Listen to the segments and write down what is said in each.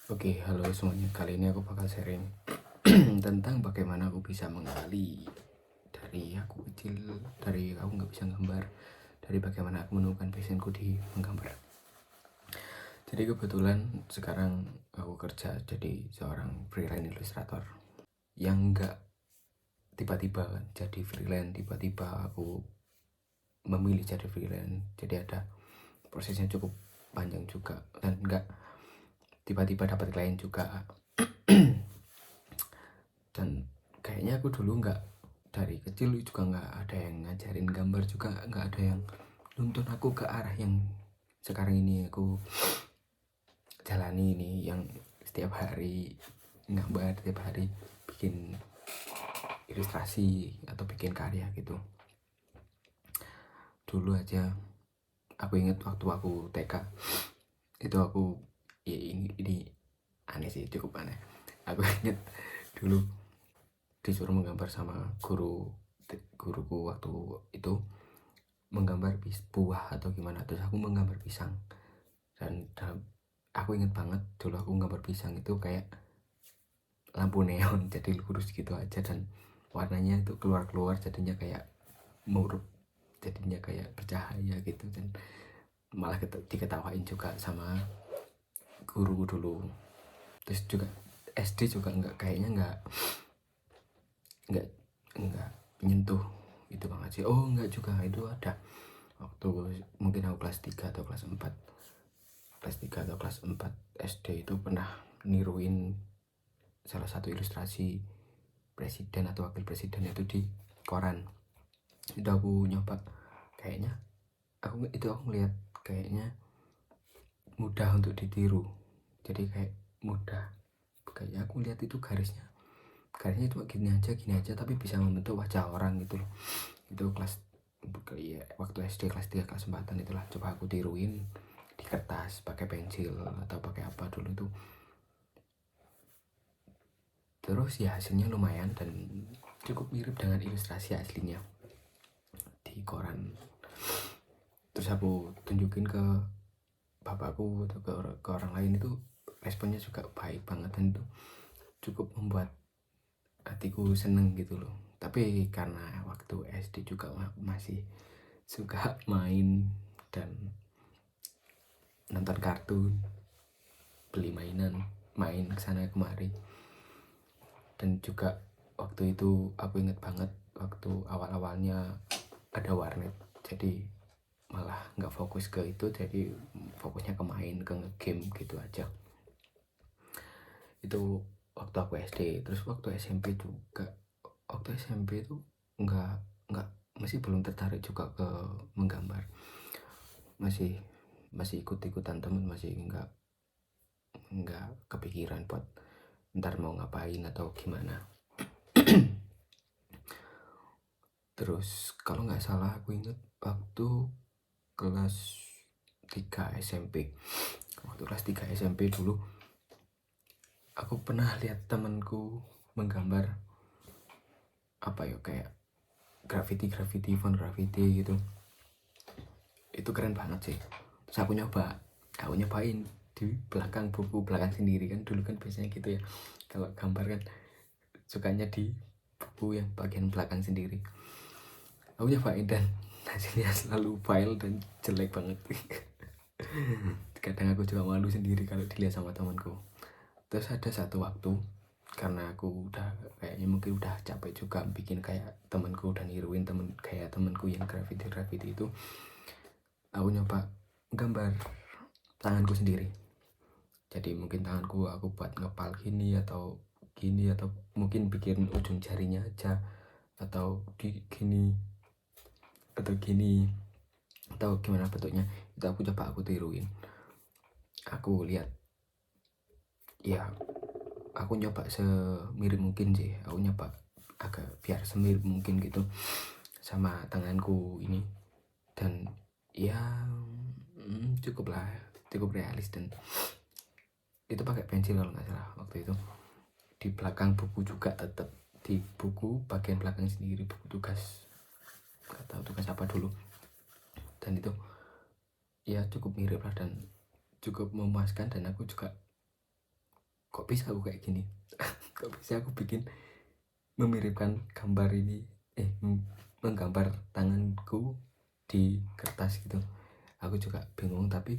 Oke, halo semuanya. Kali ini aku bakal sharing tentang bagaimana aku bisa mengenali dari aku kecil, dari aku nggak bisa gambar, dari bagaimana aku menemukan passionku di menggambar. Jadi kebetulan sekarang aku kerja jadi seorang freelance ilustrator yang nggak tiba-tiba kan jadi freelance, tiba-tiba aku memilih jadi freelance. Jadi ada prosesnya cukup panjang juga dan nggak tiba-tiba dapat klien juga. Dan kayaknya aku dulu nggak, dari kecil juga nggak ada yang ngajarin gambar, juga nggak ada yang nuntun aku ke arah yang sekarang ini aku jalani ini, yang setiap hari gambar, setiap hari bikin ilustrasi atau bikin karya gitu. Dulu aja aku inget waktu aku TK itu aku, ya ini aneh sih, cukup aneh. Aku inget dulu disuruh menggambar sama guruku waktu itu, menggambar buah atau gimana, terus aku menggambar pisang. Dan aku inget banget dulu aku gambar pisang itu kayak lampu neon jadi lurus gitu aja, dan warnanya itu keluar jadinya kayak murub, jadinya kayak bercahaya gitu, dan malah diketawain juga sama guru dulu. Terus juga SD juga nggak nggak nyentuh itu banget sih. Oh nggak juga, itu ada waktu mungkin aku kelas 3 atau kelas 4 SD itu pernah niruin salah satu ilustrasi presiden atau wakil presiden itu di koran. Itu aku nyoba, kayaknya aku ngeliat kayaknya mudah untuk ditiru, jadi kayak mudah, kayaknya aku lihat itu garisnya itu gini aja tapi bisa membentuk wajah orang gitu loh. Itu ya, waktu SD kelas 3 kelas 4 itulah, coba aku tiruin di kertas pakai pensil atau pakai apa dulu tuh. Terus ya hasilnya lumayan dan cukup mirip dengan ilustrasi aslinya di koran. Terus aku tunjukin ke bapakku atau ke orang lain, itu responnya juga baik banget dan itu cukup membuat hatiku seneng gitu loh. Tapi karena waktu SD juga masih suka main dan nonton kartun, beli mainan, main kesana kemari. Dan juga waktu itu aku inget banget waktu awal-awalnya ada warnet, jadi malah nggak fokus ke itu, jadi fokusnya ke main, ke game gitu aja. Itu waktu aku SD. Terus waktu SMP juga, waktu SMP itu nggak masih belum tertarik juga ke menggambar, masih masih ikut-ikutan temen, masih nggak kepikiran buat ntar mau ngapain atau gimana. Terus kalau nggak salah aku inget waktu kelas 3 SMP, waktu kelas 3 SMP dulu aku pernah lihat temanku menggambar apa ya, kayak graffiti font graffiti gitu. Itu keren banget sih. Terus aku nyobain di belakang buku belakang sendiri, kan dulu kan biasanya gitu ya, kalau gambar kan sukanya di buku yang bagian belakang sendiri. Aku nyobain dan hasilnya selalu file dan jelek banget. Kadang aku juga malu sendiri kalau dilihat sama temanku. Terus ada satu waktu, karena aku udah kayaknya mungkin udah capek juga bikin kayak temanku dan niruin temanku yang graffiti itu, aku nyoba gambar tanganku sendiri. Jadi mungkin tanganku aku buat ngepal gini atau mungkin bikin ujung jarinya aja, atau gini atau gini atau gimana bentuknya, itu aku tiruin. Aku lihat, ya aku nyoba semirip mungkin sih, aku nyoba agak biar semirip mungkin gitu sama tanganku ini. Dan ya cukup realis, dan itu pakai pensil kalau nggak salah waktu itu. Di belakang buku juga, tetap di buku bagian belakang sendiri, buku tugas, nggak tahu tugas apa dulu. Dan itu ya cukup mirip lah dan cukup memuaskan, dan aku juga kok bisa aku kayak gini, kok bisa aku bikin memiripkan gambar ini, menggambar tanganku di kertas gitu. Aku juga bingung, tapi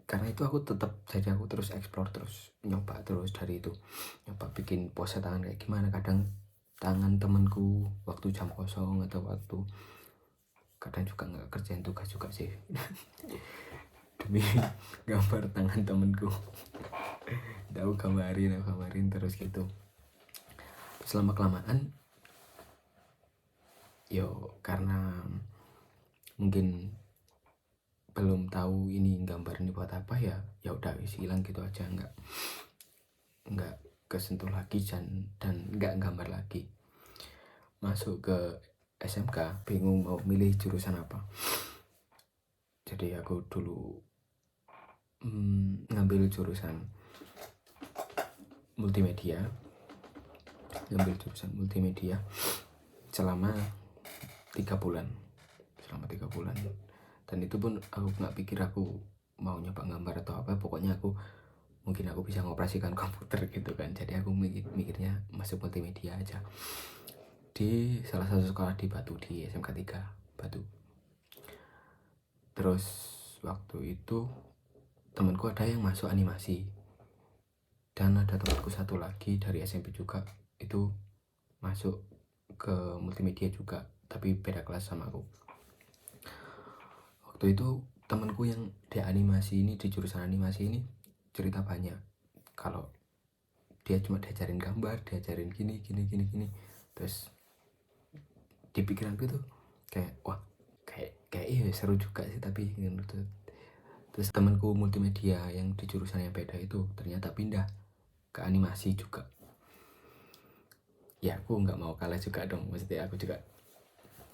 karena itu aku tetap, jadi aku terus explore, terus nyoba terus dari itu, nyoba bikin pose tangan kayak gimana. Kadang tangan temenku waktu jam kosong atau waktu kadang juga nggak kerjain tugas juga sih demi gambar tangan temenku. aku gambarin terus gitu. Terus lama kelamaan yo karena mungkin belum tahu ini gambar ini buat apa, ya udah hilang gitu aja, nggak kesentuh lagi dan nggak gambar lagi. Masuk ke SMK bingung mau milih jurusan apa, jadi aku dulu ngambil jurusan multimedia selama 3 bulan. Dan itu pun aku nggak pikir aku mau nyoba gambar atau apa, pokoknya mungkin aku bisa mengoperasikan komputer gitu kan. Jadi aku mikirnya masuk multimedia aja di salah satu sekolah di Batu, di SMK 3 Batu. Terus waktu itu temanku ada yang masuk animasi, dan ada temanku satu lagi dari SMP juga itu masuk ke multimedia juga, tapi beda kelas sama aku. Waktu itu temanku yang di animasi ini, di jurusan animasi ini, cerita banyak kalau dia cuma diajarin gambar, diajarin gini. Terus di pikiranku tuh kayak wah, kayak iya seru juga sih, tapi gitu. Terus temanku multimedia yang di jurusan yang beda itu ternyata pindah ke animasi juga. Ya aku nggak mau kalah juga dong, maksudnya aku juga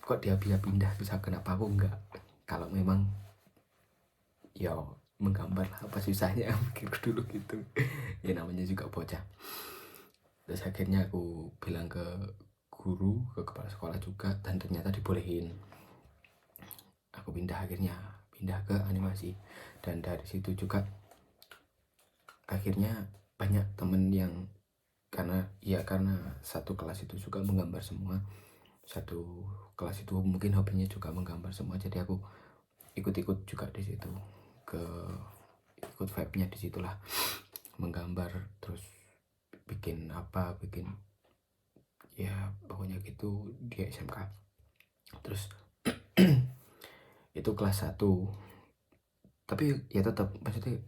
kok dia bisa pindah, bisa kenapa aku enggak. Kalau memang ya menggambar lah, apa susahnya, pikirku dulu gitu. Ya namanya juga bocah. Terus akhirnya aku bilang ke guru, ke kepala sekolah juga, dan ternyata dibolehin. Aku akhirnya pindah ke animasi, dan dari situ juga akhirnya banyak temen yang karena satu kelas itu juga menggambar semua, satu kelas itu mungkin hobinya juga menggambar semua, jadi aku ikut-ikut juga di situ, ikut vibe-nya di situlah, menggambar terus bikin ya pokoknya gitu di SMK. Terus itu kelas 1, tapi ya tetap maksudnya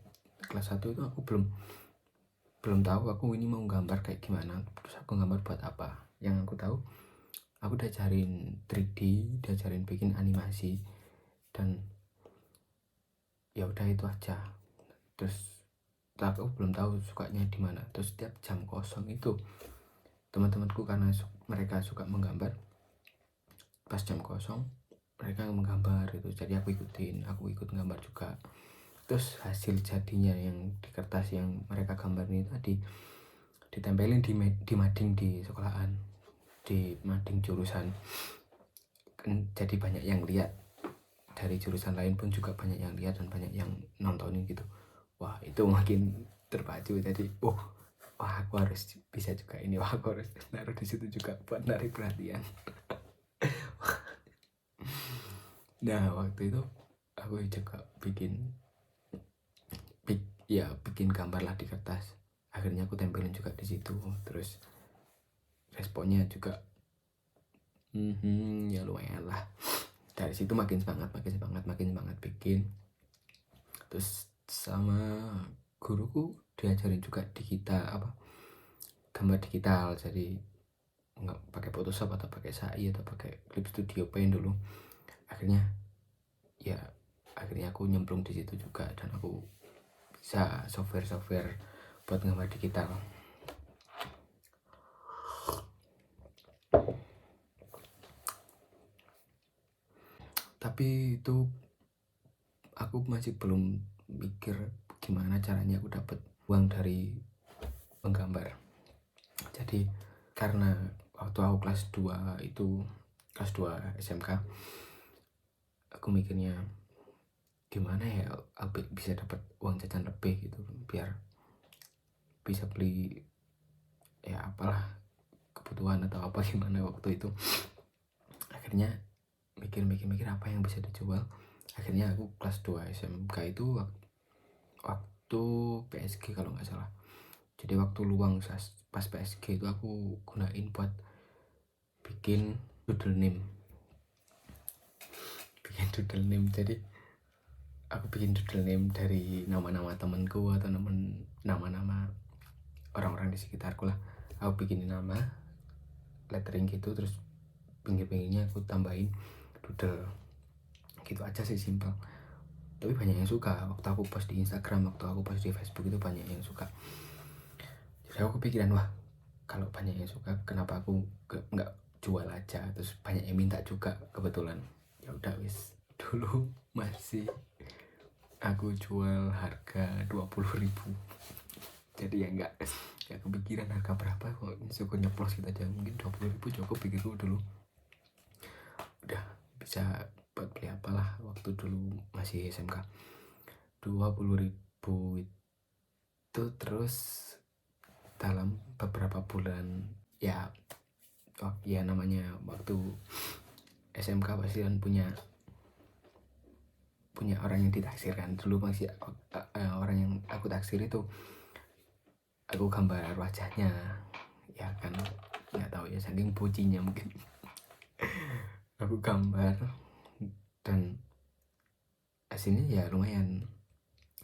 kelas 1 itu aku belum tahu aku ini mau gambar kayak gimana, terus aku gambar buat apa. Yang aku tahu aku diajarin 3D, diajarin bikin animasi, dan ya udah itu aja. Terus aku belum tahu sukanya di mana. Terus setiap jam kosong itu teman-temanku karena mereka suka menggambar, pas jam kosong mereka menggambar itu, jadi aku ikut gambar juga. Terus hasil jadinya yang di kertas yang mereka gambar ini tadi ditempelin di mading di sekolahan, di mading jurusan kan, jadi banyak yang lihat, dari jurusan lain pun juga banyak yang lihat dan banyak yang nontonin gitu. Wah itu makin terpacu, jadi wah aku harus bisa juga ini, wah aku harus naruh di situ juga buat narik perhatian. Nah waktu itu aku juga bikin gambar lah di kertas, akhirnya aku tempelin juga di situ. Terus responnya juga ya lumayan lah. Dari situ makin semangat bikin. Terus sama guruku diajarin juga gambar digital, jadi nggak pakai Photoshop atau pakai SAI atau pakai Clip Studio Paint dulu. Akhirnya aku nyemplung di situ juga, dan aku bisa software buat gambar digital. Tapi itu aku masih belum mikir gimana caranya aku dapat uang dari menggambar. Jadi karena waktu aku kelas 2 SMK, aku mikirnya gimana ya aku bisa dapat uang jajan lebih gitu, biar bisa beli ya apalah kebutuhan atau apa gimana waktu itu. Akhirnya mikir apa yang bisa dijual. Akhirnya aku kelas 2 SMK itu waktu PSG kalau nggak salah. Jadi waktu luang pas PSG itu aku gunain buat bikin doodle name. Jadi aku bikin doodle name dari nama-nama temanku atau nama-nama orang-orang di sekitarku lah. Aku bikin nama lettering gitu, terus pinggir-pinggirnya aku tambahin doodle gitu aja sih, simpel. Tapi banyak yang suka. Waktu aku post di Instagram, waktu aku post di Facebook itu banyak yang suka. Jadi aku kepikiran, wah kalau banyak yang suka kenapa aku nggak jual aja. Terus banyak yang minta juga kebetulan. Ya udah wis, dulu masih aku jual harga 20.000. Jadi ya nggak kepikiran harga berapa, kok syukur nyeplos kita aja. Mungkin 20.000 cukup pikirku dulu. Udah bisa buat beli apalah waktu dulu masih SMK. 20.000 itu terus dalam beberapa bulan ya namanya waktu SMK pasti kan punya orang yang ditaksir kan. Dulu masih orang yang aku taksir itu aku gambar wajahnya ya kan, nggak tahu ya saking bucinya mungkin. Aku gambar dan hasilnya ya lumayan.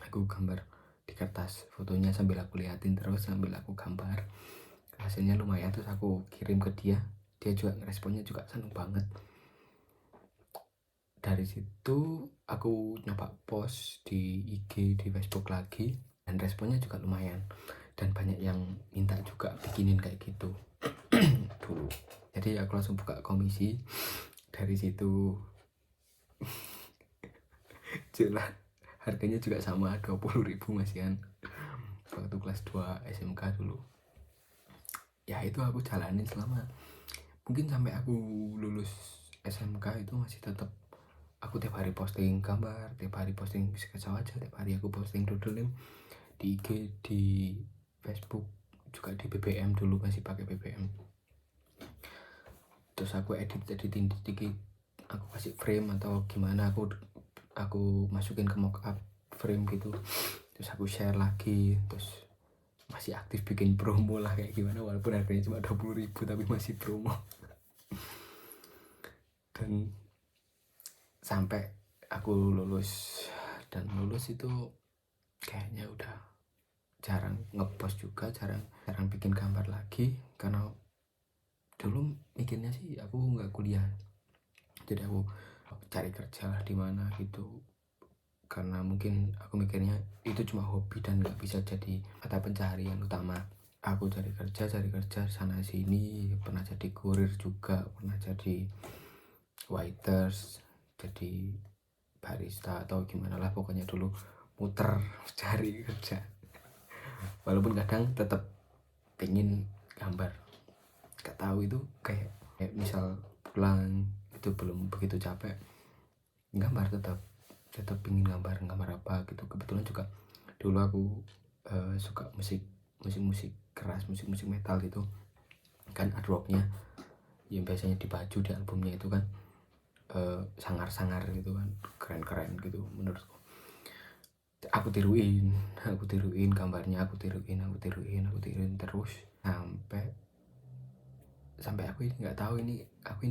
Aku gambar di kertas, fotonya sambil aku liatin terus sambil aku gambar, hasilnya lumayan. Terus aku kirim ke dia juga responnya juga seneng banget. Dari situ aku nyoba post di IG, di Facebook lagi, dan responnya juga lumayan, dan banyak yang minta juga bikinin kayak gitu dulu. Jadi aku langsung buka komisi. Dari situ jelas harganya juga sama 20.000 masihan waktu kelas 2 SMK dulu. Ya itu aku jalanin selama mungkin sampai aku lulus SMK itu masih tetap aku tiap hari posting gambar, tiap hari posting sketsa wajah, tiap hari aku posting doodling di IG, di Facebook, juga di BBM. Dulu masih pakai BBM. Terus aku editin dikit, aku kasih frame atau gimana, aku masukin ke mockup frame gitu, terus aku share lagi. Terus masih aktif bikin promo lah kayak gimana, walaupun harganya cuma 20.000 tapi masih promo. Dan sampai aku lulus, dan lulus itu kayaknya udah jarang ngepost juga, jarang bikin gambar lagi, karena dulu mikirnya sih aku nggak kuliah, jadi aku cari kerja lah di mana gitu. Karena mungkin aku mikirnya itu cuma hobi dan nggak bisa jadi mata pencaharian utama. Aku cari kerja sana sini, pernah jadi kurir juga, pernah jadi waiters, jadi barista atau gimana lah, pokoknya dulu muter cari kerja. Walaupun kadang tetap pengen gambar, gak tahu itu kayak misal pulang itu belum begitu capek, gambar tetap pengen gambar apa gitu. Kebetulan juga dulu aku suka musik keras, musik metal gitu kan. Artworknya yang biasanya di baju, di albumnya itu kan sangar gitu kan, keren gitu menurutku. Aku tiruin gambarnya, aku tiruin terus sampai aku nggak tahu ini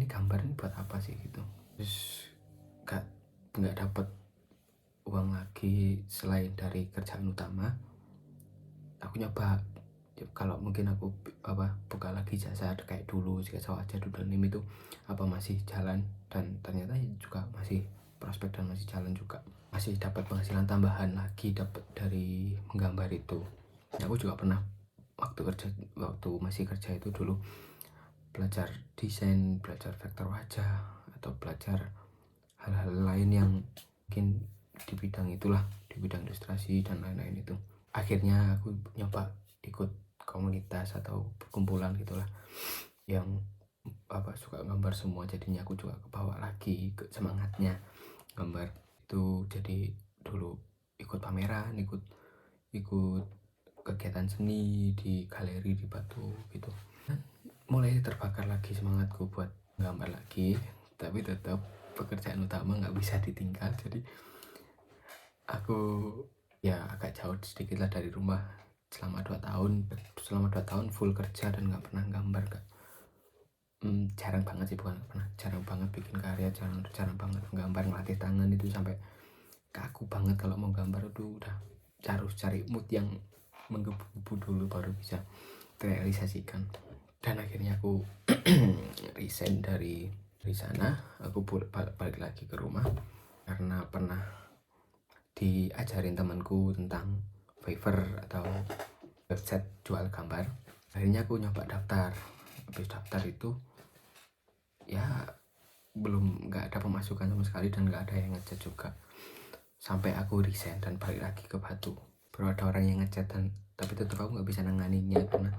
gambar ini buat apa sih gitu. Terus nggak dapet uang lagi selain dari kerjaan utama. Aku nyoba kalau mungkin aku buka lagi jasa kayak dulu, sketsa wajah, doodle name itu apa masih jalan, dan ternyata juga masih prospek dan masih jalan juga, masih dapat penghasilan tambahan lagi dapat dari menggambar itu. Aku juga pernah waktu masih kerja itu dulu belajar desain, belajar vektor wajah, atau belajar hal-hal lain yang mungkin di bidang itulah, di bidang ilustrasi dan lain-lain itu. Akhirnya aku nyoba ikut komunitas atau perkumpulan gitulah yang suka gambar semua. Jadinya aku juga kebawa lagi ke semangatnya gambar itu. Jadi dulu ikut pameran, ikut kegiatan seni di galeri di Batu gitu. Mulai terbakar lagi semangatku buat gambar lagi, tapi tetap pekerjaan utama nggak bisa ditinggal. Jadi aku ya agak jauh sedikit lah dari rumah selama 2 tahun full kerja dan nggak pernah gambar, Kak. Jarang banget sih, bukan pernah, jarang banget bikin karya, jarang banget menggambar, ngelatih tangan itu sampai kaku banget. Kalau mau gambar itu udah harus cari mood yang menggebu-gebu dulu baru bisa terrealisasikan. Dan akhirnya aku resign dari sana. Aku balik lagi ke rumah karena pernah diajarin temanku tentang Fiverr atau website jual gambar. Akhirnya aku nyoba daftar. Habis daftar itu ya nggak ada pemasukan sama sekali dan nggak ada yang ngechat juga. Sampai aku resign dan balik lagi ke Batu. Baru ada orang yang ngechat, tapi tetap aku nggak bisa nanganinnya karena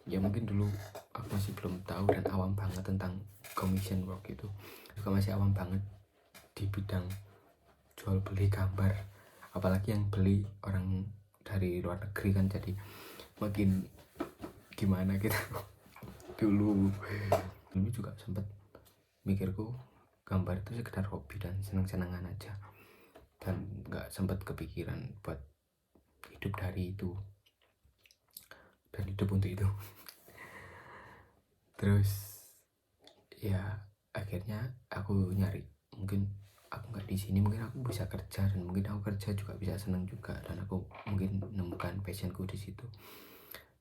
ya mungkin dulu aku masih belum tahu dan awam banget tentang commission work itu, juga masih awam banget di bidang jual beli gambar, apalagi yang beli orang dari luar negeri kan, jadi makin gimana gitu. dulu juga sempet mikirku gambar itu sekedar hobi dan seneng-senengan aja, dan nggak sempet kepikiran buat hidup dari itu dan hidup untuk itu. Terus ya akhirnya aku nyari, mungkin aku nggak di sini, mungkin aku bisa kerja, dan mungkin aku kerja juga bisa seneng juga, dan aku mungkin menemukan passionku di situ.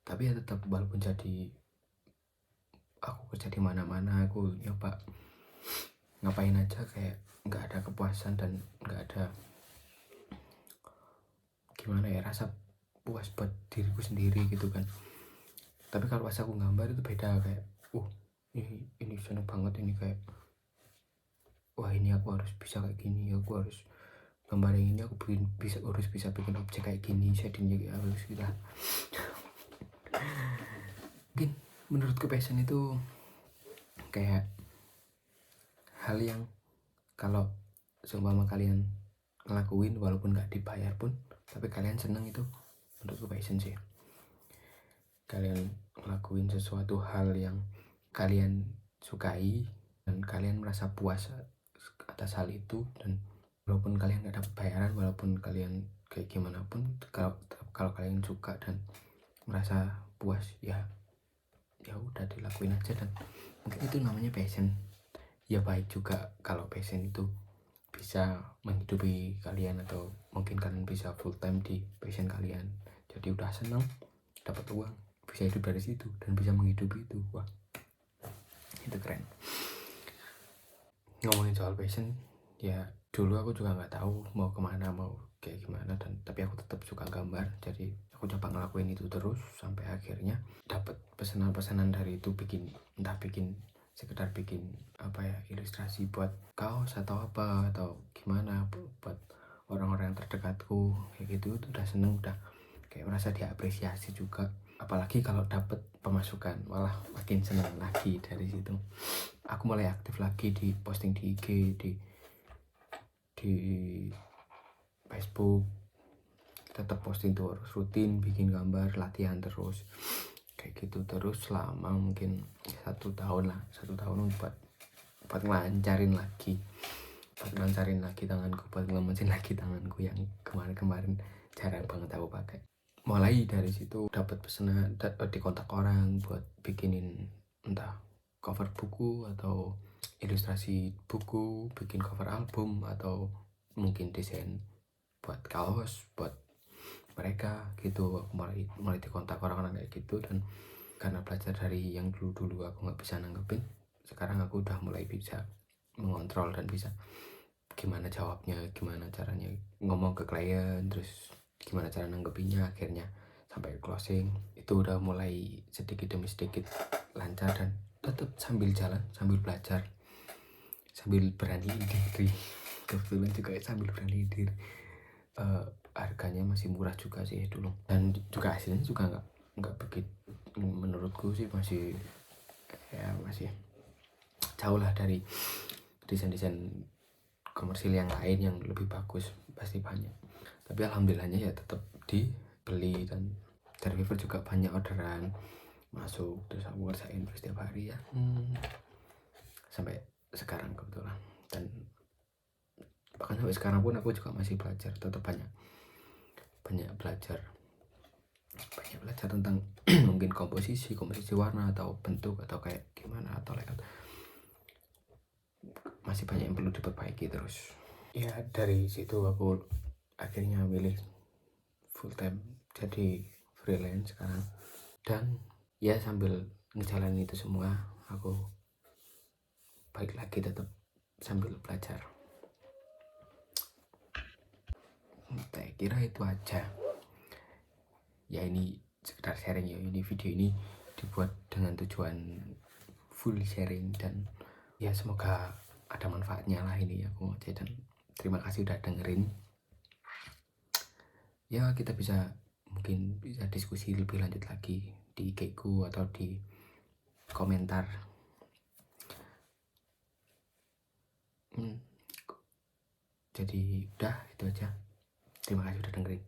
Tapi ya tetap, walaupun jadi aku kerja di mana-mana, aku nyoba ngapain aja kayak nggak ada kepuasan dan nggak ada gimana ya, rasa puas buat diriku sendiri gitu kan. Tapi kalau pas aku gambar itu beda, kayak ini seneng banget, ini kayak wah ini aku harus bisa kayak gini, aku harus gambar yang ini, aku harus bisa bikin objek kayak gini, shadingnya kayak harus gitu. Mungkin menurutku passion itu kayak hal yang kalau seumpama kalian ngelakuin walaupun nggak dibayar pun, tapi kalian seneng, itu menurutku passion sih. Kalian ngelakuin sesuatu hal yang kalian sukai dan kalian merasa puas atas hal itu, dan walaupun kalian nggak dapat bayaran, walaupun kalian kayak gimana pun, kalau kalian suka dan merasa puas, ya udah dilakuin aja, dan mungkin itu namanya passion. Ya baik juga kalau passion itu bisa menghidupi kalian, atau mungkin kalian bisa full time di passion kalian, jadi udah seneng, dapat uang, bisa hidup dari situ dan bisa menghidupi itu. Wah, itu keren. Ngomongin soal passion, ya dulu aku juga nggak tahu mau kemana, mau kayak gimana, tapi aku tetap suka gambar, jadi aku coba ngelakuin itu terus sampai akhirnya dapat pesanan-pesanan dari itu, bikin sekedar bikin ilustrasi buat kaos atau apa atau gimana, buat orang-orang yang terdekatku kayak gitu. Itu udah seneng, udah kayak merasa diapresiasi juga, apalagi kalau dapat pemasukan, malah makin seneng lagi. Dari situ aku mulai aktif lagi di posting di IG, di Facebook, tetap posting terus, rutin bikin gambar, latihan terus kayak gitu terus selama mungkin 1 tahun buat ngelancarin lagi tanganku, buat ngelemesin lagi tanganku yang kemarin jarang banget aku pakai. Mulai dari situ dapat pesanan, di kontak orang buat bikinin entah cover buku atau ilustrasi buku, bikin cover album, atau mungkin desain buat kaos buat mereka gitu. Aku mulai dikontak orang-orang kayak gitu, dan karena belajar dari yang dulu aku nggak bisa nanggepin, sekarang aku udah mulai bisa mengontrol dan bisa gimana jawabnya, gimana caranya ngomong ke klien, terus gimana cara nanggepinnya. Akhirnya sampai closing itu udah mulai sedikit demi sedikit lancar, dan tetap sambil jalan, sambil belajar, sambil berani diri. Kebetulan juga sambil berani diri. Harganya masih murah juga sih dulu, dan juga hasilnya juga nggak begitu, menurutku sih masih jauh lah dari desain-desain komersil yang lain yang lebih bagus, pasti banyak. Tapi alhamdulillahnya ya tetap dibeli dan dari Fiverr juga banyak orderan masuk, terus aku ngerjain setiap hari ya, sampai sekarang kebetulan. Dan bahkan sampai sekarang pun aku juga masih belajar, tetap banyak belajar tentang mungkin komposisi warna atau bentuk atau kayak gimana atau layout, masih banyak yang perlu diperbaiki terus. Ya dari situ aku akhirnya milih full time jadi freelance sekarang. Dan ya sambil ngejalanin itu semua aku balik lagi tetap sambil belajar. Saya kira itu aja ya, ini sekedar sharing ya. Ini video ini dibuat dengan tujuan full sharing dan ya semoga ada manfaatnya lah ini aku aja. Dan terima kasih udah dengerin ya. Kita mungkin bisa diskusi lebih lanjut lagi di IG ku atau di komentar. Jadi udah itu aja, terima kasih udah dengerin.